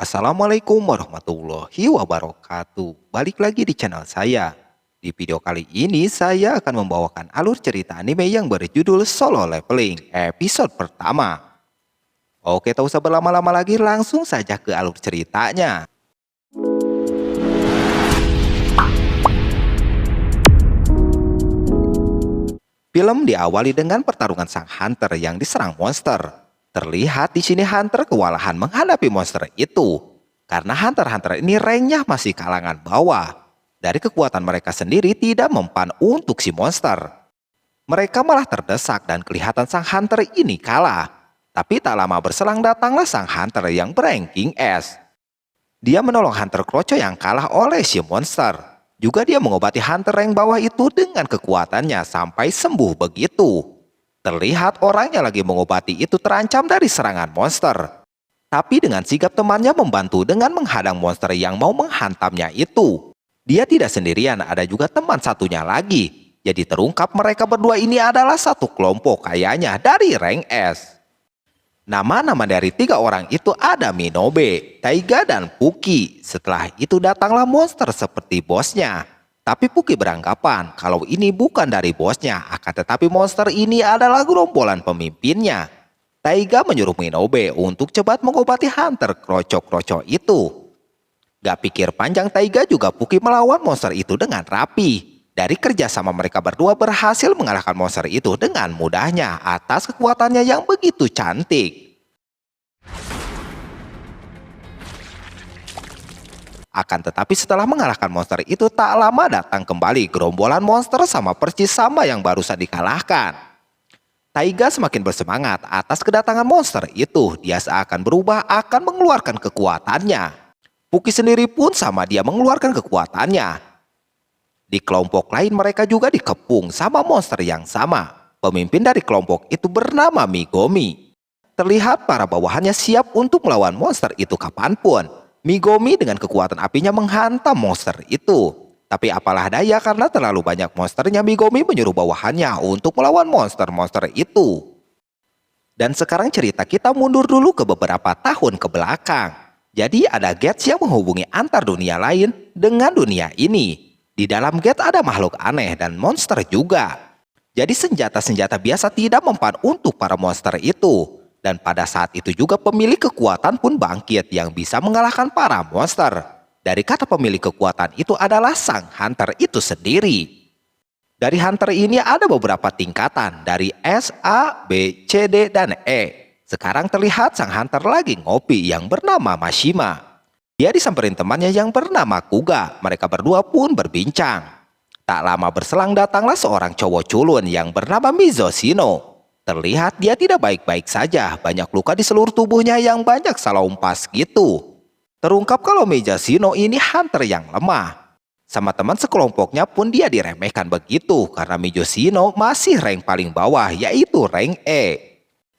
Assalamualaikum warahmatullahi wabarakatuh. Balik lagi di channel saya. Di video kali ini saya akan membawakan alur cerita anime yang berjudul Solo Leveling episode pertama. Oke, tak usah berlama-lama lagi, langsung saja ke alur ceritanya. Film diawali dengan pertarungan sang hunter yang diserang monster. Terlihat di sini hunter kewalahan menghadapi monster itu. Karena hunter-hunter ini ranknya masih kalangan bawah. Dari kekuatan mereka sendiri tidak mempan untuk si monster. Mereka malah terdesak dan kelihatan sang hunter ini kalah. Tapi tak lama berselang datanglah sang hunter yang beranking S. Dia menolong hunter kroco yang kalah oleh si monster. Juga dia mengobati hunter rank bawah itu dengan kekuatannya sampai sembuh begitu. Terlihat orangnya lagi mengobati itu terancam dari serangan monster. Tapi dengan sigap temannya membantu dengan menghadang monster yang mau menghantamnya itu. Dia tidak sendirian, ada juga teman satunya lagi. Jadi terungkap mereka berdua ini adalah satu kelompok kayaknya dari rank S. Nama-nama dari tiga orang itu ada Minobe, Taiga, dan Puki. Setelah itu datanglah monster seperti bosnya. Tapi Puki beranggapan kalau ini bukan dari bosnya, akan tetapi monster ini adalah gerombolan pemimpinnya. Taiga menyuruh Minobe untuk cepat mengobati hunter kroco-kroco itu. Gak pikir panjang, Taiga juga Puki melawan monster itu dengan rapi. Dari kerjasama mereka berdua berhasil mengalahkan monster itu dengan mudahnya atas kekuatannya yang begitu cantik. Akan tetapi setelah mengalahkan monster itu tak lama datang kembali gerombolan monster sama persis sama yang barusan dikalahkan. Taiga semakin bersemangat atas kedatangan monster itu. Dia seakan berubah akan mengeluarkan kekuatannya. Puki sendiri pun sama dia mengeluarkan kekuatannya. Di kelompok lain mereka juga dikepung sama monster yang sama. Pemimpin dari kelompok itu bernama Migomi. Terlihat para bawahannya siap untuk melawan monster itu kapanpun. Migomi dengan kekuatan apinya menghantam monster itu. Tapi apalah daya karena terlalu banyak monsternya, Migomi menyuruh bawahannya untuk melawan monster-monster itu. Dan sekarang cerita kita mundur dulu ke beberapa tahun ke belakang. Jadi ada gates yang menghubungi antar dunia lain dengan dunia ini. Di dalam gate ada makhluk aneh dan monster juga. Jadi senjata-senjata biasa tidak mempan untuk para monster itu. Dan pada saat itu juga pemilik kekuatan pun bangkit yang bisa mengalahkan para monster. Dari kata pemilik kekuatan itu adalah sang hunter itu sendiri. Dari hunter ini ada beberapa tingkatan dari S, A, B, C, D, dan E. Sekarang terlihat sang hunter lagi ngopi yang bernama Mashima. Dia disamperin temannya yang bernama Kuga. Mereka berdua pun berbincang. Tak lama berselang datanglah seorang cowok culun yang bernama Mizoshino. Terlihat dia tidak baik-baik saja. Banyak luka di seluruh tubuhnya yang banyak salah umpas gitu. Terungkap kalau Mizoshino ini hunter yang lemah. Sama teman sekelompoknya pun dia diremehkan begitu. Karena Mizoshino masih rank paling bawah, yaitu rank E.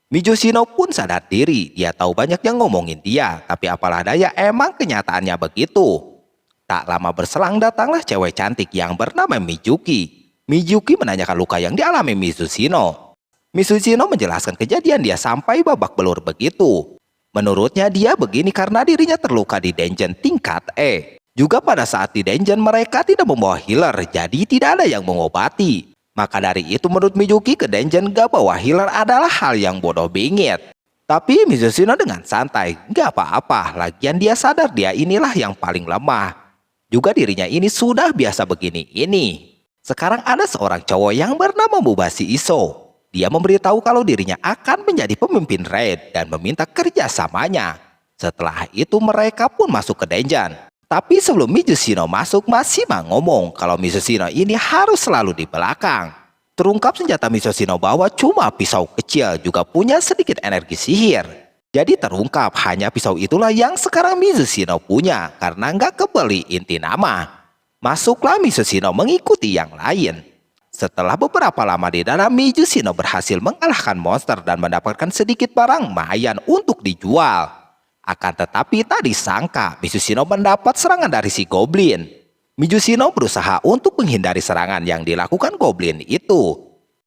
Mizoshino pun sadar diri, dia tahu banyak yang ngomongin dia, tapi apalah daya emang kenyataannya begitu. Tak lama berselang datanglah cewek cantik yang bernama Mizuki. Mizuki menanyakan luka yang dialami Mizoshino. Mizoshino menjelaskan kejadian dia sampai babak belur begitu. Menurutnya dia begini karena dirinya terluka di dungeon tingkat E. Juga pada saat di dungeon mereka tidak membawa healer, jadi tidak ada yang mengobati. Maka dari itu menurut Mizuki ke dungeon gak bawa healer adalah hal yang bodoh bingit. Tapi Mizoshino dengan santai, gak apa-apa, lagian dia sadar dia inilah yang paling lemah. Juga dirinya ini sudah biasa begini ini. Sekarang ada seorang cowok yang bernama Mubashi Iso. Dia memberitahu kalau dirinya akan menjadi pemimpin raid dan meminta kerjasamanya. Setelah itu mereka pun masuk ke dungeon. Tapi sebelum Mizoshino masuk, Mashima ngomong kalau Mizoshino ini harus selalu di belakang. Terungkap senjata Mizoshino bawa cuma pisau kecil, juga punya sedikit energi sihir. Jadi terungkap hanya pisau itulah yang sekarang Mizoshino punya karena nggak kebeli inti nama. Masuklah Mizoshino mengikuti yang lain. Setelah beberapa lama di dalam, Mizoshino berhasil mengalahkan monster dan mendapatkan sedikit barang lumayan untuk dijual. Akan tetapi tak disangka Mizoshino mendapat serangan dari si goblin. Mizoshino berusaha untuk menghindari serangan yang dilakukan goblin itu.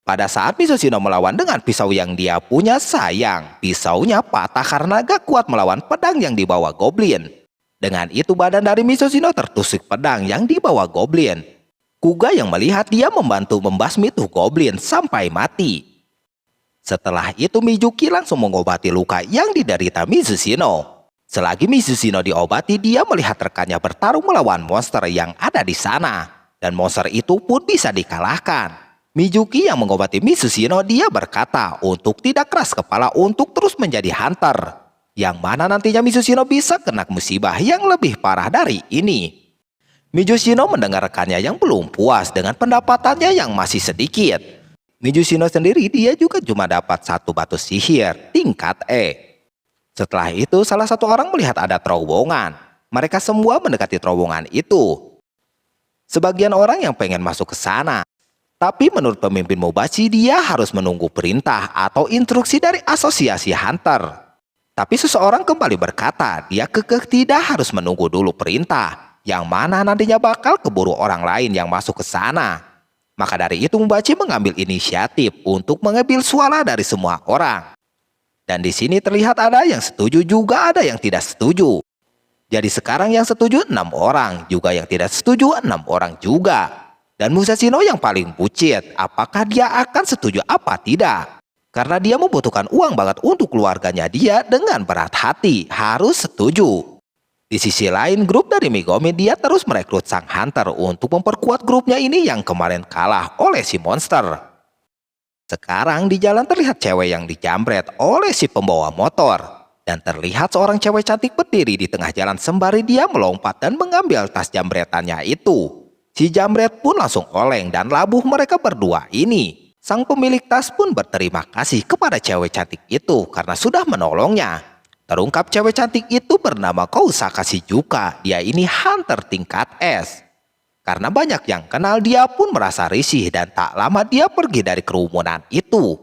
Pada saat Mizushino melawan dengan pisau yang dia punya, sayang, pisaunya patah karena gak kuat melawan pedang yang dibawa goblin. Dengan itu badan dari Mizushino tertusuk pedang yang dibawa goblin. Kuga yang melihat dia membantu membasmi tuh goblin sampai mati. Setelah itu Mizuki langsung mengobati luka yang diderita Mizushino. Selagi Mizushino diobati, dia melihat rekannya bertarung melawan monster yang ada di sana. Dan monster itu pun bisa dikalahkan. Mizuki yang mengobati Mizushino, dia berkata untuk tidak keras kepala untuk terus menjadi hunter. Yang mana nantinya Mizushino bisa kena musibah yang lebih parah dari ini. Mizushino mendengar rekannya yang belum puas dengan pendapatannya yang masih sedikit. Mizushino sendiri dia juga cuma dapat satu batu sihir tingkat E. Setelah itu salah satu orang melihat ada terowongan. Mereka semua mendekati terowongan itu. Sebagian orang yang pengen masuk ke sana. Tapi menurut pemimpin Mubashi, dia harus menunggu perintah atau instruksi dari asosiasi hunter. Tapi seseorang kembali berkata dia kekeh tidak harus menunggu dulu perintah, yang mana nantinya bakal keburu orang lain yang masuk ke sana. Maka dari itu Mubashi mengambil inisiatif untuk mengambil suara dari semua orang. Dan di sini terlihat ada yang setuju juga ada yang tidak setuju. Jadi sekarang yang setuju 6 orang, juga yang tidak setuju 6 orang juga. Dan Musashino yang paling bucit, apakah dia akan setuju apa tidak? Karena dia membutuhkan uang banget untuk keluarganya, dia dengan berat hati harus setuju. Di sisi lain, grup dari Megumi dia terus merekrut sang hunter untuk memperkuat grupnya ini yang kemarin kalah oleh si monster. Sekarang di jalan terlihat cewek yang dijamret oleh si pembawa motor. Dan terlihat seorang cewek cantik berdiri di tengah jalan sembari dia melompat dan mengambil tas jambretannya itu. Si jambret pun langsung oleng dan labuh mereka berdua ini. Sang pemilik tas pun berterima kasih kepada cewek cantik itu karena sudah menolongnya. Terungkap cewek cantik itu bernama Kousaka Shizuka. Dia ini hunter tingkat S. Karena banyak yang kenal, dia pun merasa risih dan tak lama dia pergi dari kerumunan itu.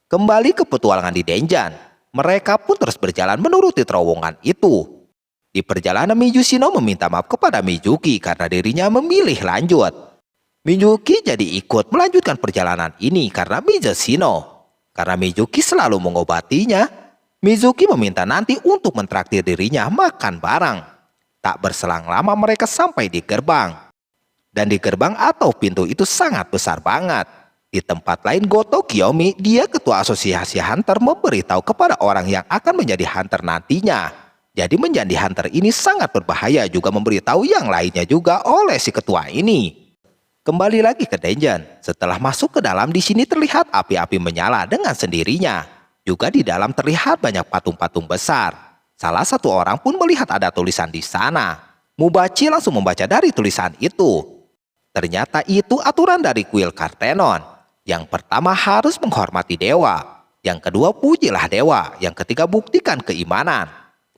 Kembali ke petualangan di Denjan. Mereka pun terus berjalan menuruti terowongan itu. Di perjalanan Mizushino meminta maaf kepada Mizuki karena dirinya memilih lanjut. Mizuki jadi ikut melanjutkan perjalanan ini karena Mizushino. Karena Mizuki selalu mengobatinya, Mizuki meminta nanti untuk mentraktir dirinya makan bareng. Tak berselang lama mereka sampai di gerbang. Dan di gerbang atau pintu itu sangat besar banget. Di tempat lain Goto Kiyomi, dia ketua asosiasi hunter, memberitahu kepada orang yang akan menjadi hunter nantinya. Jadi menjadi hunter ini sangat berbahaya, juga memberitahu yang lainnya juga oleh si ketua ini. Kembali lagi ke Denjan. Setelah masuk ke dalam, di sini terlihat api-api menyala dengan sendirinya. Juga di dalam terlihat banyak patung-patung besar. Salah satu orang pun melihat ada tulisan di sana. Mubashi langsung membaca dari tulisan itu. Ternyata itu aturan dari kuil Kartenon. Yang pertama harus menghormati dewa. Yang kedua pujilah dewa. Yang ketiga buktikan keimanan.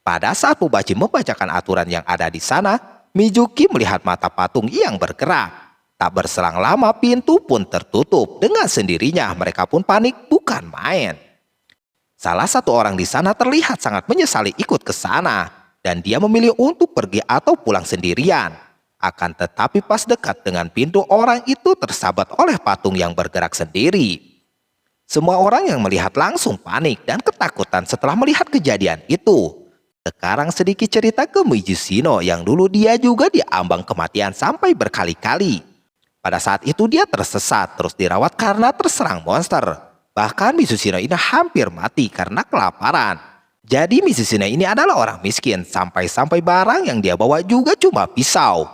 Pada saat Mubashi membacakan aturan yang ada di sana, Mizuki melihat mata patung yang bergerak. Tak berselang lama pintu pun tertutup dengan sendirinya. Mereka pun panik bukan main. Salah satu orang di sana terlihat sangat menyesali ikut ke sana dan dia memilih untuk pergi atau pulang sendirian. Akan tetapi pas dekat dengan pintu, orang itu tersabat oleh patung yang bergerak sendiri. Semua orang yang melihat langsung panik dan ketakutan setelah melihat kejadian itu. Sekarang sedikit cerita ke Mizushino yang dulu dia juga diambang kematian sampai berkali-kali. Pada saat itu dia tersesat terus dirawat karena terserang monster. Bahkan Mizushino ini hampir mati karena kelaparan. Jadi Mizushino ini adalah orang miskin sampai-sampai barang yang dia bawa juga cuma pisau.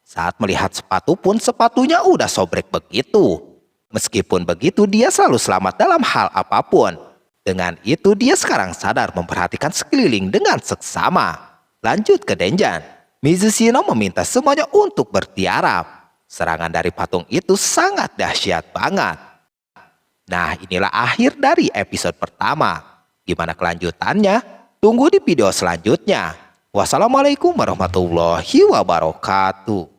Saat melihat sepatu pun sepatunya udah sobrek begitu. Meskipun begitu dia selalu selamat dalam hal apapun. Dengan itu dia sekarang sadar memperhatikan sekeliling dengan seksama. Lanjut ke Denjan. Mizushino meminta semuanya untuk bertiarap. Serangan dari patung itu sangat dahsyat banget. Nah, inilah akhir dari episode pertama. Gimana kelanjutannya? Tunggu di video selanjutnya. Wassalamualaikum warahmatullahi wabarakatuh.